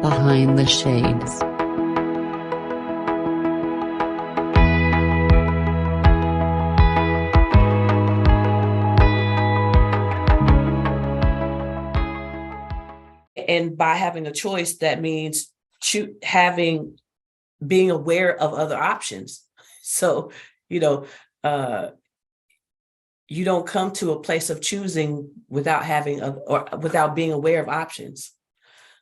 Behind the Shades. And by having a choice, that means being aware of other options. So, you know, uh, you don't come to a place of choosing without or without being aware of options.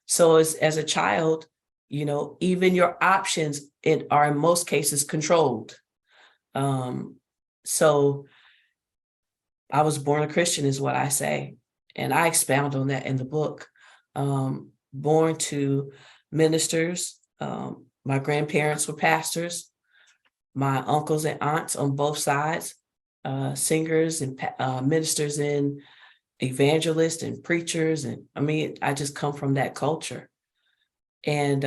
So as a child, even your options are in most cases controlled. So I was born a Christian is what I say. And I expound on that in the book. Born to ministers. My grandparents were pastors. My uncles and aunts on both sides, singers and ministers and evangelists and preachers. And I mean, I just come from that culture. And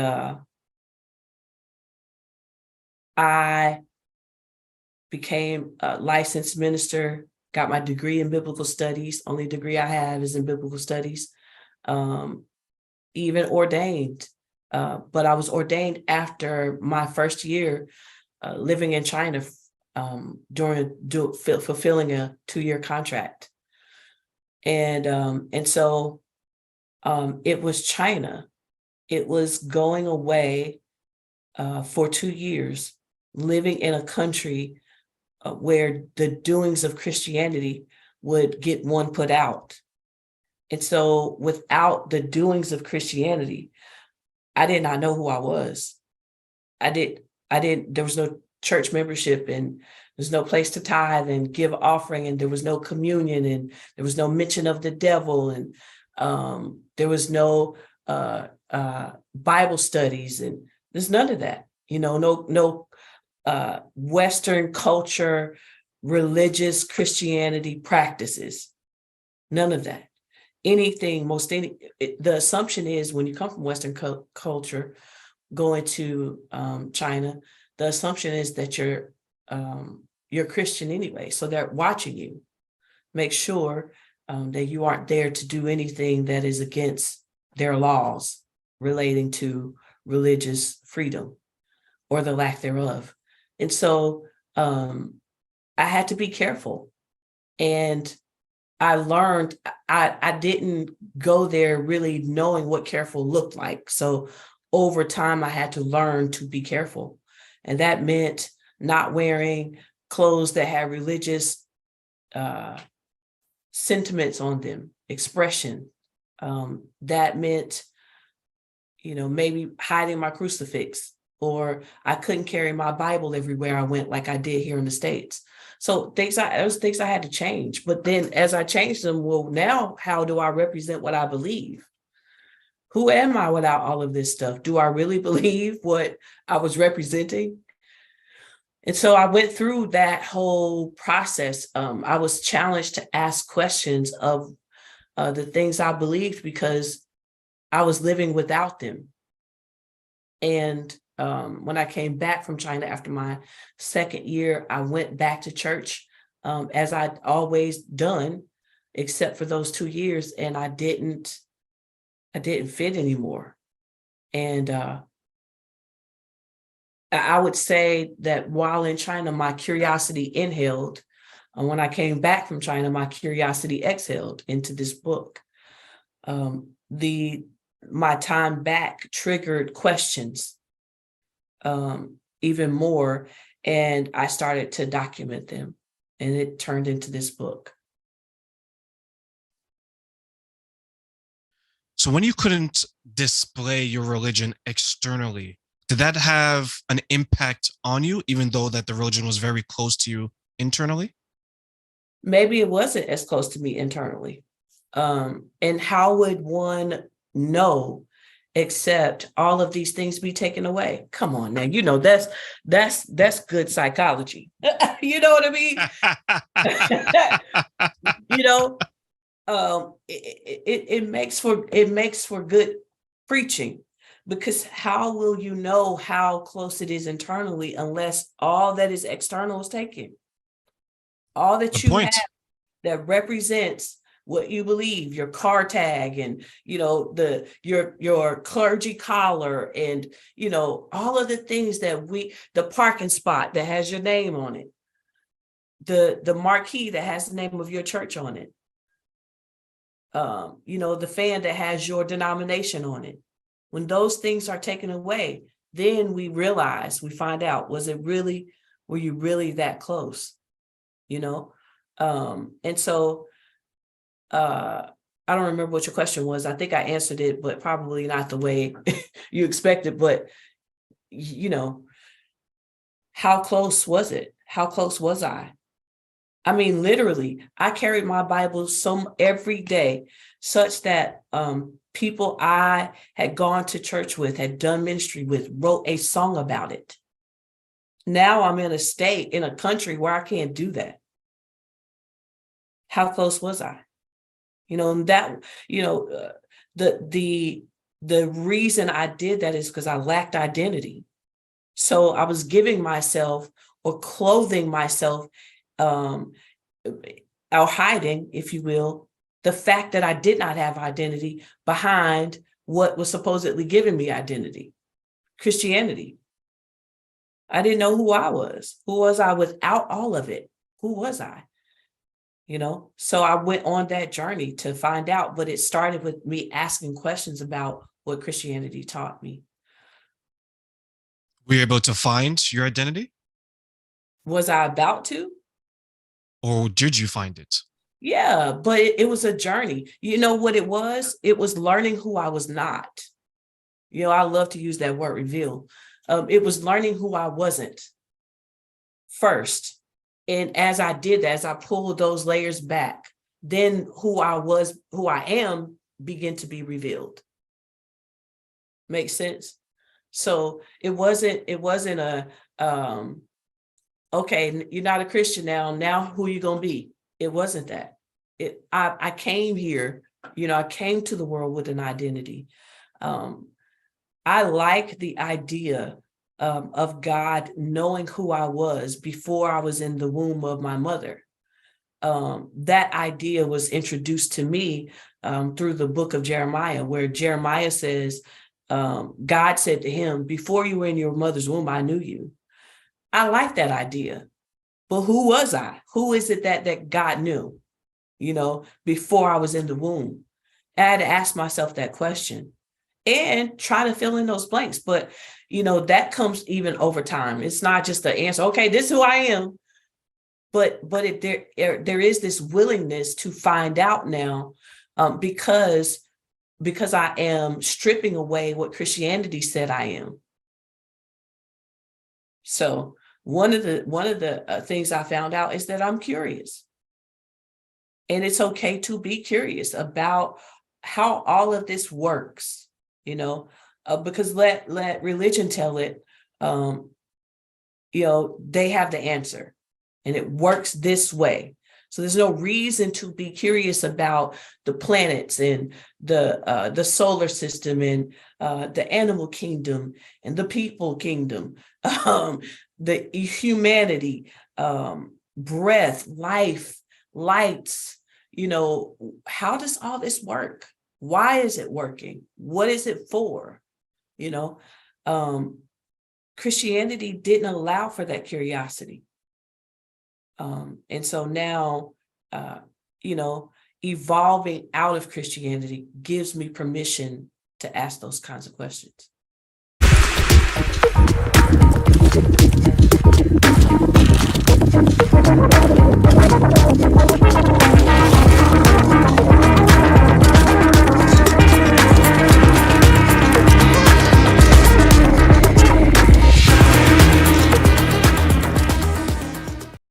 I became a licensed minister, got my degree in biblical studies. Only degree I have is in biblical studies. Even ordained, but I was ordained after my first year living in China fulfilling a 2-year contract. And so it was China. It was going away for 2 years, living in a country where the doings of Christianity would get one put out. And so without the doings of Christianity, I did not know who I was. There was no church membership, and there's no place to tithe and give offering, and there was no communion, and there was no mention of the devil, and there was no Bible studies, and there's none of that. No Western culture, religious Christianity practices, none of that. The assumption is when you come from Western culture, going to China, the assumption is that you're Christian anyway. So they're watching you, make sure that you aren't there to do anything that is against their laws relating to religious freedom or the lack thereof. And so I had to be careful. And I learned I didn't go there really knowing what careful looked like. So over time, I had to learn to be careful. And that meant not wearing clothes that had religious sentiments on them, expression. That meant, maybe hiding my crucifix, or I couldn't carry my Bible everywhere I went like I did here in the States. So those things I had to change. But then as I changed them, well, now how do I represent what I believe? Who am I without all of this stuff? Do I really believe what I was representing? And so I went through that whole process. I was challenged to ask questions of the things I believed because I was living without them. And when I came back from China after my second year, I went back to church as I'd always done, except for those 2 years, and I didn't fit anymore. And I would say that while in China, my curiosity inhaled. And when I came back from China, my curiosity exhaled into this book. My time back triggered questions even more, and I started to document them, and it turned into this book. So when you couldn't display your religion externally, did that have an impact on you, even though that the religion was very close to you internally? Maybe it wasn't as close to me internally. And how would one know except all of these things be taken away? Come on now, that's good psychology. You know what I mean? It makes for good preaching, because how will you know how close it is internally unless all that is external is taken? All that you have that represents what you believe, your car tag, and your clergy collar, and all of the things that the parking spot that has your name on it, the marquee that has the name of your church on it, the fan that has your denomination on it. When those things are taken away, then we find out, were you really that close? And so I don't remember what your question was. I think I answered it, but probably not the way you expected. But how close was it? How close was I? I mean, literally, I carried my Bible every day, such that people I had gone to church with, had done ministry with, wrote a song about it. Now I'm in a country where I can't do that. How close was I? The reason I did that is because I lacked identity. So I was giving myself, or clothing myself, or hiding, if you will, the fact that I did not have identity behind what was supposedly giving me identity, Christianity. I didn't know who I was. Who was I without all of it? Who was I? So I went on that journey to find out, but it started with me asking questions about what Christianity taught me. Were you able to find your identity? Was I about to? Or did you find it? Yeah, but it was a journey. You know what it was? It was learning who I was not. I love to use that word, reveal. It was learning who I wasn't first. And as I did that, as I pulled those layers back, then who I am began to be revealed. Makes sense? So it wasn't a, okay, you're not a Christian now who are you going to be? It wasn't that. I came here, I came to the world with an identity. I like the idea of God knowing who I was before I was in the womb of my mother. That idea was introduced to me through the book of Jeremiah, where Jeremiah says, God said to him, before you were in your mother's womb, I knew you. I like that idea. But who was I? Who is it that God knew, before I was in the womb? I had to ask myself that question and try to fill in those blanks. But, that comes even over time. It's not just the answer, okay, this is who I am. But there is this willingness to find out now, because I am stripping away what Christianity said I am. So one of the things I found out is that I'm curious. And it's okay to be curious about how all of this works, because let religion tell it, they have the answer and it works this way. So there's no reason to be curious about the planets and the solar system and the animal kingdom and the people kingdom, the humanity, breath, life, lights. How does all this work? Why is it working? What is it for? Christianity didn't allow for that curiosity. And so now, evolving out of Christianity gives me permission to ask those kinds of questions.